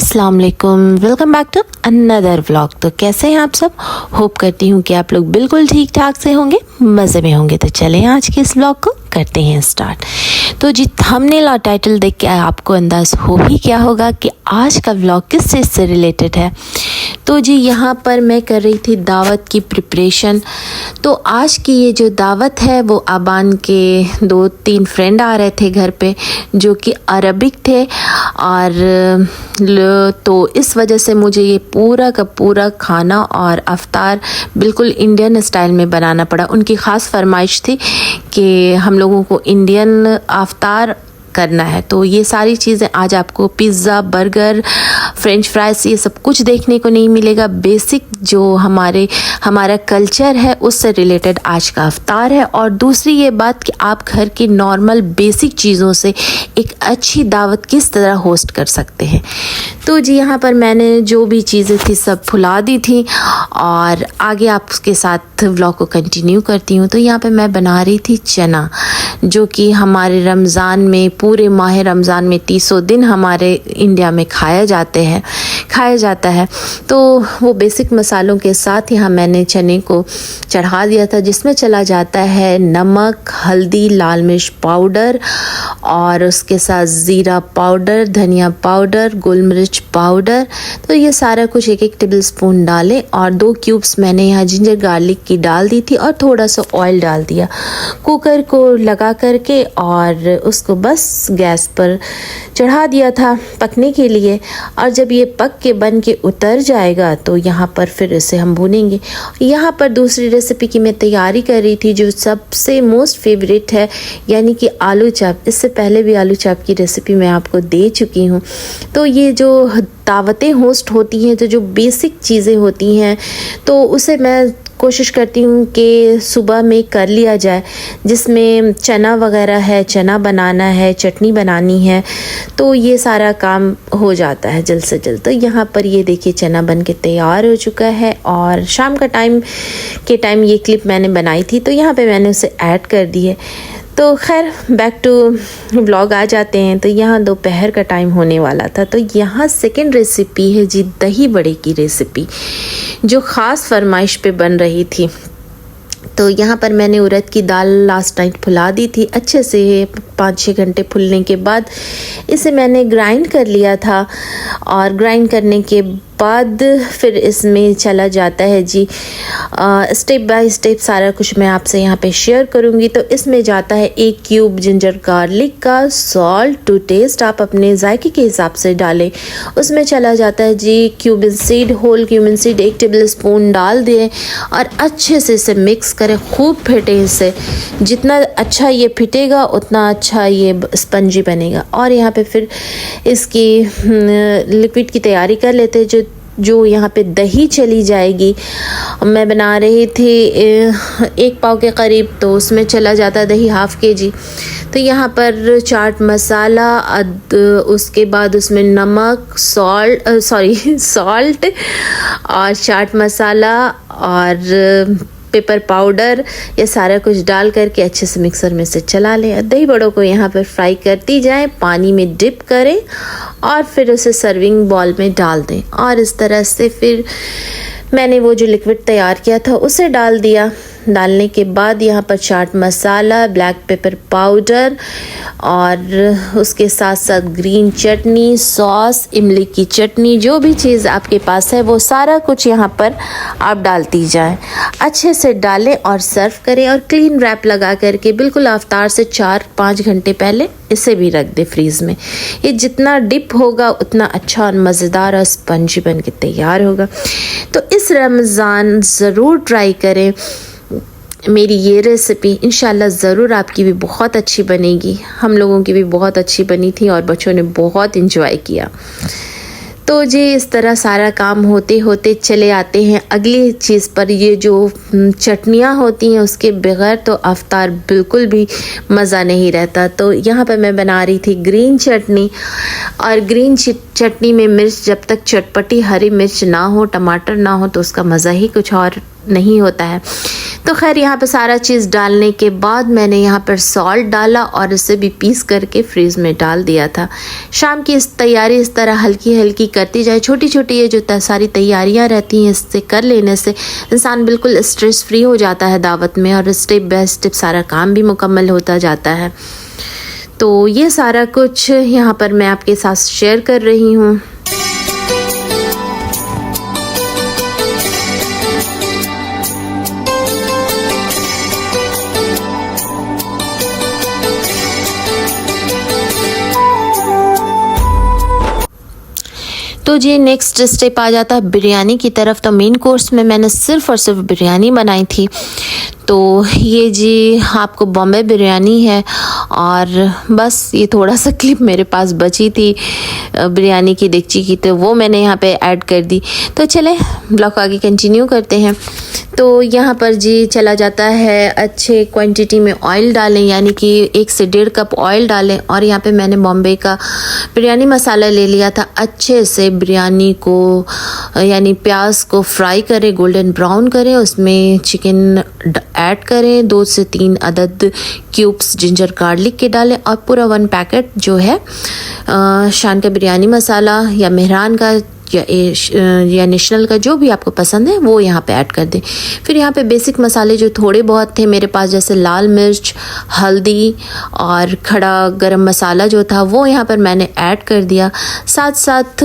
अस्सलाम वालेकुम, welcome back to another vlog. तो कैसे हैं आप सब? होप करती हूँ कि आप लोग बिल्कुल ठीक ठाक से होंगे, मज़े में होंगे। तो चलें आज के इस व्लॉग को करते हैं स्टार्ट। तो जी थंबनेल और टाइटल देख के आपको अंदाज़ हो ही क्या होगा कि आज का व्लॉग किस चीज़ से रिलेटेड है। तो जी यहाँ पर मैं कर रही थी दावत की प्रिपरेशन। तो आज की ये जो दावत है वो आबान के 2-3 फ्रेंड आ रहे थे घर पे, जो कि अरबिक थे। और तो इस वजह से मुझे ये पूरा का पूरा खाना और अफ्तार बिल्कुल इंडियन स्टाइल में बनाना पड़ा। उनकी ख़ास फरमाइश थी कि हम लोगों को इंडियन अफ्तार करना है। तो ये सारी चीज़ें आज आपको पिज़्ज़ा, बर्गर, फ्रेंच फ्राइज ये सब कुछ देखने को नहीं मिलेगा। बेसिक जो हमारा कल्चर है उससे रिलेटेड आज का अफ्तार है। और दूसरी ये बात कि आप घर की नॉर्मल बेसिक चीज़ों से एक अच्छी दावत किस तरह होस्ट कर सकते हैं। तो जी यहाँ पर मैंने जो भी चीज़ें थी सब फुला दी थी और आगे आपके साथ व्लॉग को कंटिन्यू करती हूँ। तो यहाँ पर मैं बना रही थी चना, जो कि हमारे रमज़ान में, पूरे माह रमज़ान में 300 दिन हमारे इंडिया में खाया जाता है। तो वो बेसिक मसालों के साथ यहाँ मैंने चने को चढ़ा दिया था, जिसमें चला जाता है नमक, हल्दी, लाल मिर्च पाउडर और उसके साथ ज़ीरा पाउडर, धनिया पाउडर, गोल मिर्च पाउडर। तो ये सारा कुछ 1-1 टेबल स्पून डालें और 2 क्यूब्स मैंने यहाँ जिंजर गार्लिक की डाल दी थी और थोड़ा सा ऑयल डाल दिया कुकर को लगा करके, और उसको बस गैस पर चढ़ा दिया था पकने के लिए। और जब ये पक के बन के उतर जाएगा तो यहाँ पर फिर इसे हम भूनेंगे। यहाँ पर दूसरी रेसिपी की मैं तैयारी कर रही थी, जो सबसे मोस्ट फेवरेट है, यानी कि आलू चाप। इससे पहले भी आलू चाप की रेसिपी मैं आपको दे चुकी हूँ। तो ये जो दावतें होस्ट होती हैं, तो जो बेसिक चीज़ें होती हैं, तो उसे मैं कोशिश करती हूँ कि सुबह में कर लिया जाए, जिसमें चना वगैरह है, चना बनाना है, चटनी बनानी है, तो ये सारा काम हो जाता है जल्द से जल्द। तो यहाँ पर ये देखिए चना बन के तैयार हो चुका है और शाम का टाइम ये क्लिप मैंने बनाई थी, तो यहाँ पे मैंने उसे ऐड कर दी है। तो खैर बैक टू व्लॉग आ जाते हैं। तो यहाँ दोपहर का टाइम होने वाला था। तो यहाँ सेकंड रेसिपी है जी दही बड़े की रेसिपी, जो ख़ास फरमाइश पे बन रही थी। तो यहाँ पर मैंने उड़द की दाल लास्ट नाइट फुला दी थी अच्छे से। 5-6 घंटे फुलने के बाद इसे मैंने ग्राइंड कर लिया था, और ग्राइंड करने के बाद फिर इसमें चला जाता है जी स्टेप बाय स्टेप सारा कुछ मैं आपसे यहाँ पे शेयर करूँगी। तो इसमें जाता है 1 क्यूब जिंजर गार्लिक का, सॉल्ट टू टेस्ट, आप अपने जायके के हिसाब से डालें। उसमें चला जाता है जी cumin seed, whole cumin seed 1 tablespoon डाल दें और अच्छे से इसे मिक्स करें, खूब फेंटें इसे। जितना अच्छा ये फिटेगा उतना अच्छा ये स्पंजी बनेगा। और यहाँ पे फिर इसकी लिक्विड की तैयारी कर लेते हैं। जो यहाँ पे दही चली जाएगी, मैं बना रही थी 1 पाव के करीब, तो उसमें चला जाता दही 1/2 kg। तो यहाँ पर चाट मसाला, उसके बाद उसमें नमक, सॉल्ट और चाट मसाला और पेपर पाउडर, ये सारा कुछ डाल करके अच्छे से मिक्सर में से चला लें। दही बड़ों को यहाँ पर फ्राई करती जाएं, पानी में डिप करें और फिर उसे सर्विंग बॉल में डाल दें। और इस तरह से फिर मैंने वो जो लिक्विड तैयार किया था उसे डाल दिया। डालने के बाद यहाँ पर chaat masala, black pepper powder और उसके साथ साथ ग्रीन चटनी, सॉस, इमली की चटनी, जो भी चीज़ आपके पास है वो सारा कुछ यहाँ पर आप डालती जाएं। अच्छे से डालें और सर्व करें, और क्लीन रैप लगा करके बिल्कुल अफ्तार से 4-5 घंटे पहले इसे भी रख दे फ्रीज़ में। ये जितना डिप होगा उतना अच्छा और मज़ेदार और स्पंजी बन के तैयार होगा। तो इस रमज़ान ज़रूर ट्राई करें मेरी ये रेसिपी, इंशाल्लाह ज़रूर आपकी भी बहुत अच्छी बनेगी। हम लोगों की भी बहुत अच्छी बनी थी और बच्चों ने बहुत इंजॉय किया। तो जी इस तरह सारा काम होते होते चले आते हैं अगली चीज़ पर। ये जो चटनियाँ होती हैं उसके बगैर तो अफ्तार बिल्कुल भी मज़ा नहीं रहता। तो यहाँ पर मैं बना रही थी ग्रीन चटनी, और ग्रीन चटनी में मिर्च जब तक चटपटी हरी मिर्च ना हो, टमाटर ना हो, तो उसका मज़ा ही कुछ और नहीं होता है। तो खैर यहाँ पे सारा चीज़ डालने के बाद मैंने यहाँ पर सॉल्ट डाला और इसे भी पीस करके फ्रीज में डाल दिया था। शाम की इस तैयारी इस तरह हल्की हल्की करती जाए, छोटी छोटी ये जो सारी तैयारियाँ रहती हैं इससे कर लेने से इंसान बिल्कुल स्ट्रेस फ्री हो जाता है दावत में, और स्टेप बाय स्टेप सारा काम भी मुकम्मल होता जाता है। तो ये सारा कुछ यहाँ पर मैं आपके साथ शेयर कर रही हूँ। तो जी नेक्स्ट स्टेप आ जाता है बिरयानी की तरफ। तो मेन कोर्स में मैंने सिर्फ़ और सिर्फ बिरयानी बनाई थी। तो ये जी आपको बॉम्बे बिरयानी है, और बस ये थोड़ा सा क्लिप मेरे पास बची थी बिरयानी की डेगची की, तो वो मैंने यहाँ पे ऐड कर दी। तो चले ब्लॉग आगे कंटिन्यू करते हैं। तो यहाँ पर जी चला जाता है अच्छे क्वांटिटी में ऑयल डालें, यानी कि 1 से 1.5 कप ऑयल डालें। और यहाँ पे मैंने बॉम्बे का बिरयानी मसाला ले लिया था। अच्छे से बिरयानी को यानी प्याज को फ्राई करें, गोल्डन ब्राउन करें, उसमें चिकन ऐड करें, 2 से 3 अदद क्यूब्स जिंजर गार्लिक के डालें, और पूरा 1 पैकेट जो है शान का बिरयानी मसाला या मेहरान का या नेशनल का जो भी आपको पसंद है वो यहाँ पे ऐड कर दें। फिर यहाँ पे बेसिक मसाले जो थोड़े बहुत थे मेरे पास, जैसे लाल मिर्च, हल्दी और खड़ा गरम मसाला जो था वो यहाँ पर मैंने ऐड कर दिया। साथ साथ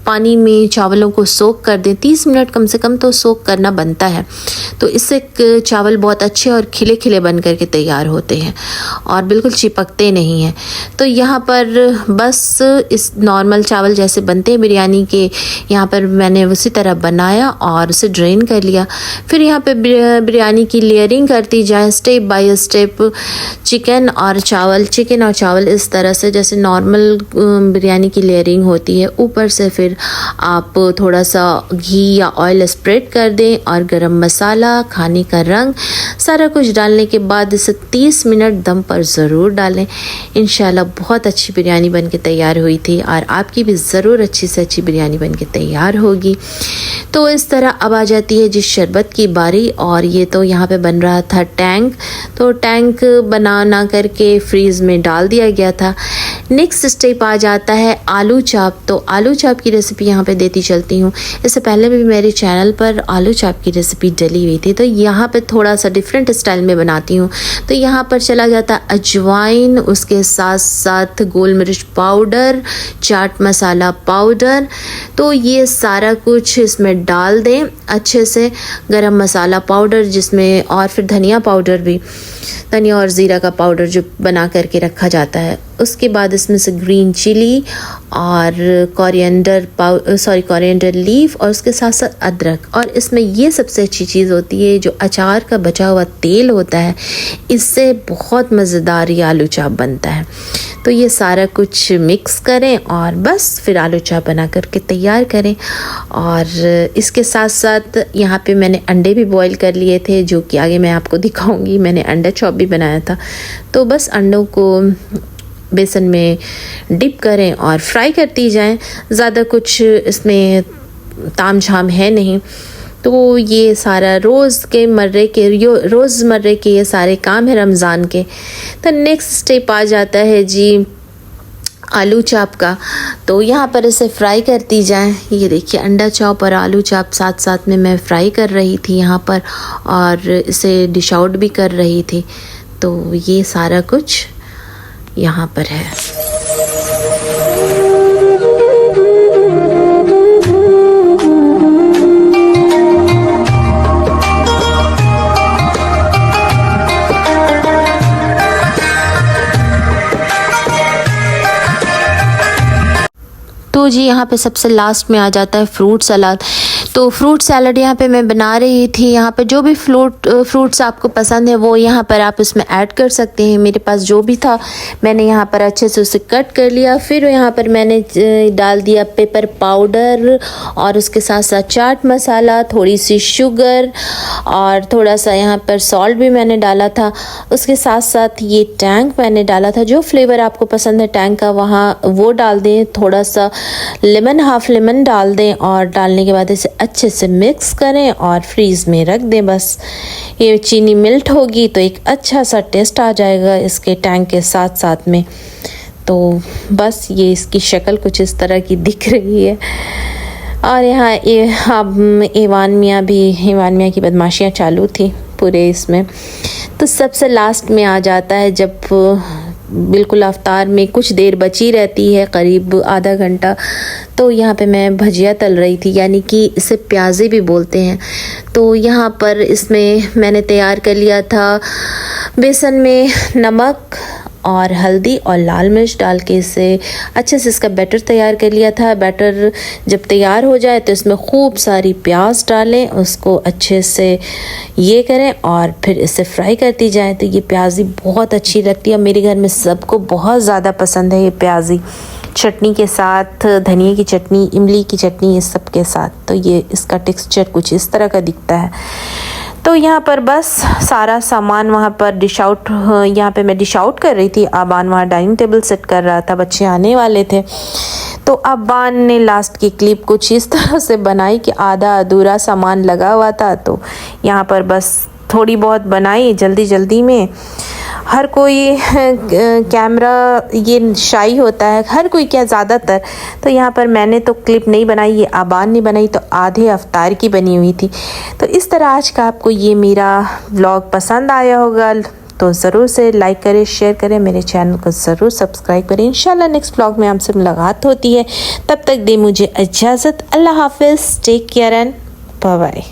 पानी में चावलों को सोक कर दें, 30 मिनट कम से कम तो सोक करना बनता है। तो इससे चावल बहुत अच्छे और खिले खिले बन करके तैयार होते हैं और बिल्कुल चिपकते नहीं हैं। तो यहाँ पर बस इस नॉर्मल चावल जैसे बनते हैं बिरयानी के, यहाँ पर मैंने उसी तरह बनाया और उसे ड्रेन कर लिया। फिर यहाँ पे बिरयानी की लेयरिंग करती जाए स्टेप बाय स्टेप। चिकन और चावल इस तरह से जैसे नॉर्मल बिरयानी की लेयरिंग होती है, ऊपर से फिर आप थोड़ा सा घी या ऑयल स्प्रेड कर दें, और गरम मसाला, खाने का रंग, सारा कुछ डालने के बाद इसे 30 मिनट दम पर ज़रूर डालें। इंशाल्लाह बहुत अच्छी बिरयानी बन के तैयार हुई थी, और आपकी भी ज़रूर अच्छी से अच्छी बिरयानी बन के तैयार होगी। तो इस तरह अब आ जाती है जिस शरबत की बारी, और ये तो यहाँ पे बन रहा था टैंक। तो टैंक बना करके फ्रीज़ में डाल दिया गया था। नेक्स्ट स्टेप आ जाता है आलू चाप। तो आलू चाप की रेसिपी यहाँ पे देती चलती हूँ। इससे पहले भी मेरे चैनल पर आलू चाप की रेसिपी डली हुई थी, तो यहाँ पे थोड़ा सा डिफरेंट स्टाइल में बनाती हूँ। तो यहाँ पर चला जाता है अजवाइन, उसके साथ साथ गोल मिर्च पाउडर, चाट मसाला पाउडर। तो ये सारा कुछ इसमें डाल दें अच्छे से। गरम मसाला पाउडर जिसमें, और फिर धनिया पाउडर भी, धनिया और ज़ीरा का पाउडर जो बना करके रखा जाता है। उसके बाद इसमें से ग्रीन चिली और कोरिएंडर लीफ, और उसके साथ साथ अदरक। और इसमें ये सबसे अच्छी चीज़ होती है जो अचार का बचा हुआ तेल होता है, इससे बहुत मज़ेदार ये आलू चाप बनता है। तो ये सारा कुछ मिक्स करें और बस फिर आलू चाप बना करके तैयार करें। और इसके साथ साथ यहाँ पे मैंने अंडे भी बॉईल कर लिए थे, जो कि आगे मैं आपको दिखाऊंगी। मैंने अंडा चॉप भी बनाया था। तो बस अंडों को बेसन में डिप करें और फ्राई करती जाएं। ज़्यादा कुछ इसमें ताम झाम है नहीं। तो ये सारा रोज़मर्रे के ये सारे काम है रमज़ान के। तो नेक्स्ट स्टेप आ जाता है जी आलू चाप का। तो यहाँ पर इसे फ्राई करती जाएं। ये देखिए अंडा चॉप और आलू चाप साथ साथ में मैं फ्राई कर रही थी यहाँ पर, और इसे डिश आउट भी कर रही थी। तो ये सारा कुछ यहाँ पर है। तो जी यहाँ पे सबसे लास्ट में आ जाता है फ्रूट सलाद। तो फ्रूट सैलड यहाँ पे मैं बना रही थी। यहाँ पे जो भी फ्रूट्स आपको पसंद है वो यहाँ पर आप इसमें ऐड कर सकते हैं। मेरे पास जो भी था मैंने यहाँ पर अच्छे से उसे कट कर लिया। फिर यहाँ पर मैंने डाल दिया पेपर पाउडर, और उसके साथ साथ चाट मसाला, थोड़ी सी शुगर, और थोड़ा सा यहाँ पर सॉल्ट भी मैंने डाला था। उसके साथ साथ ये टैंक मैंने डाला था। जो फ्लेवर आपको पसंद है टैंक का वहाँ वो डाल दें। थोड़ा सा लेमन, हाफ लेमन डाल दें, और डालने के बाद इसे अच्छे से मिक्स करें और फ्रीज़ में रख दें। बस ये चीनी मेल्ट होगी तो एक अच्छा सा टेस्ट आ जाएगा इसके टैंग के साथ साथ में। तो बस ये इसकी शक्ल कुछ इस तरह की दिख रही है। और यहाँ ईवान मियाँ की बदमाशियाँ चालू थी पूरे इसमें। तो सबसे लास्ट में आ जाता है जब बिल्कुल अफ्तार में कुछ देर बची रहती है, करीब आधा घंटा, तो यहाँ पे मैं भजिया तल रही थी, यानी कि इसे प्याज़े भी बोलते हैं। तो यहाँ पर इसमें मैंने तैयार कर लिया था बेसन में नमक और हल्दी और लाल मिर्च डाल के इसे अच्छे से इसका बैटर तैयार कर लिया था। बैटर जब तैयार हो जाए तो इसमें खूब सारी प्याज डालें, उसको अच्छे से ये करें और फिर इसे फ्राई करती जाएं। तो ये प्याज़ी बहुत अच्छी लगती है, मेरे घर में सबको बहुत ज़्यादा पसंद है ये प्याज़ी, चटनी के साथ, धनिया की चटनी, इमली की चटनी, इस सब के साथ। तो ये इसका टेक्सचर कुछ इस तरह का दिखता है। तो यहाँ पर बस सारा सामान वहाँ पर यहाँ पे मैं डिश आउट कर रही थी। अबान वहाँ डाइनिंग टेबल सेट कर रहा था, बच्चे आने वाले थे। तो अबान ने लास्ट की क्लिप कुछ इस तरह से बनाई कि आधा अधूरा सामान लगा हुआ था, तो यहाँ पर बस थोड़ी बहुत बनाई जल्दी जल्दी में। हर कोई कैमरा ये शाई होता है, हर कोई क्या ज़्यादातर। तो यहाँ पर मैंने तो क्लिप नहीं बनाई, ये आबान ने बनाई, तो आधे अफ्तार की बनी हुई थी। तो इस तरह आज का आपको ये मेरा व्लॉग पसंद आया होगा तो ज़रूर से लाइक करें, शेयर करें, मेरे चैनल को ज़रूर सब्सक्राइब करें। इंशाल्लाह नेक्स्ट व्लॉग में आपसे मुलाकात होती है, तब तक दे मुझे इजाज़त। अल्लाह हाफिज़, take care and bye bye.